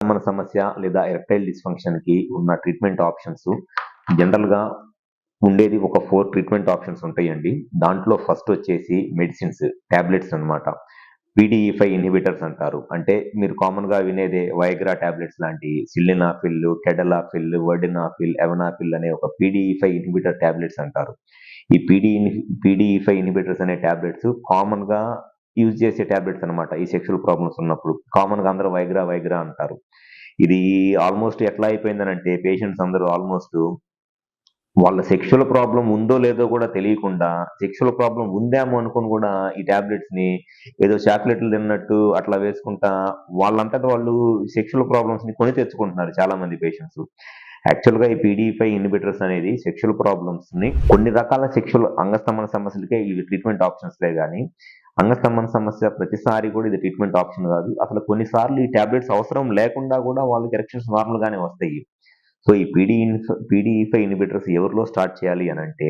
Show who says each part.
Speaker 1: మన సమస్య లేదా ఎరెక్టైల్ డిస్ఫంక్షన్‌కి ఉన్న ట్రీట్మెంట్ ఆప్షన్స్ జనరల్‌గా ఉండేది ఒక 4 ట్రీట్మెంట్ ఆప్షన్స్ ఉంటాయండి. దాంట్లో ఫస్ట్ వచ్చేసి మెడిసిన్స్, టాబ్లెట్స్ అన్నమాట. PDE5 ఇన్హిబిటర్స్ అంటారు. అంటే మీరు కామన్‌గా వినేదే వైగ్రా టాబ్లెట్స్ లాంటి సిల్డెనాఫిల్, టెడలాఫిల్, వర్డెనాఫిల్, ఎవనాఫిల్ అనే ఒక PDE5 ఇన్హిబిటర్ టాబ్లెట్స్ అంటారు. ఈ PDE5 ఇన్హిబిటర్స్ అనే టాబ్లెట్స్ కామన్‌గా యూజ్ చేసే టాబ్లెట్స్ అన్నమాట. ఈ సెక్షువల్ ప్రాబ్లమ్స్ ఉన్నప్పుడు. కామన్‌గా అందరూ వైగ్రా అంటారు. ఇది ఆల్మోస్ట్ ఎట్లా అయిపోయిందనంటే పేషెంట్స్ అందరూ ఆల్మోస్ట్ వాళ్ళ సెక్షువల్ ప్రాబ్లమ్ ఉందో లేదో కూడా తెలియకుండా సెక్షువల్ ప్రాబ్లమ్ ఉందేమో అనుకుని కూడా ఈ టాబ్లెట్స్‌ని ఏదో చాక్లెట్‌లు తిన్నట్టు అట్లా వేసుకుంటా వాళ్ళంతట వాళ్ళు సెక్షువల్ ప్రాబ్లమ్స్‌ని కొని తెచ్చుకుంటున్నారు చాలా మంది పేషెంట్స్. యాక్చువల్‌గా ఈ PDE5 ఇన్హిబిటర్స్ అనేది సెక్షువల్ ప్రాబ్లమ్స్‌ని కొన్ని రకాల సెక్షువల్ అంగస్తంభన సమస్యలకే ఇవి ట్రీట్మెంట్ ఆప్షన్స్‌లే గాని, అంగస్తంభన సమస్య ప్రతిసారి కూడా ఇది ట్రీట్మెంట్ ఆప్షన్ కాదు. అసలు కొన్ని సార్లు ఈ టాబ్లెట్స్ అవసరం లేకుండా కూడా వాళ్ళకి ఎరెక్షన్స్ నార్మల్‌గానే వస్తాయి. సో, ఈ PDE5 ఇన్హిబిటర్స్ ఎవరిలో స్టార్ట్ చేయాలి అనంటే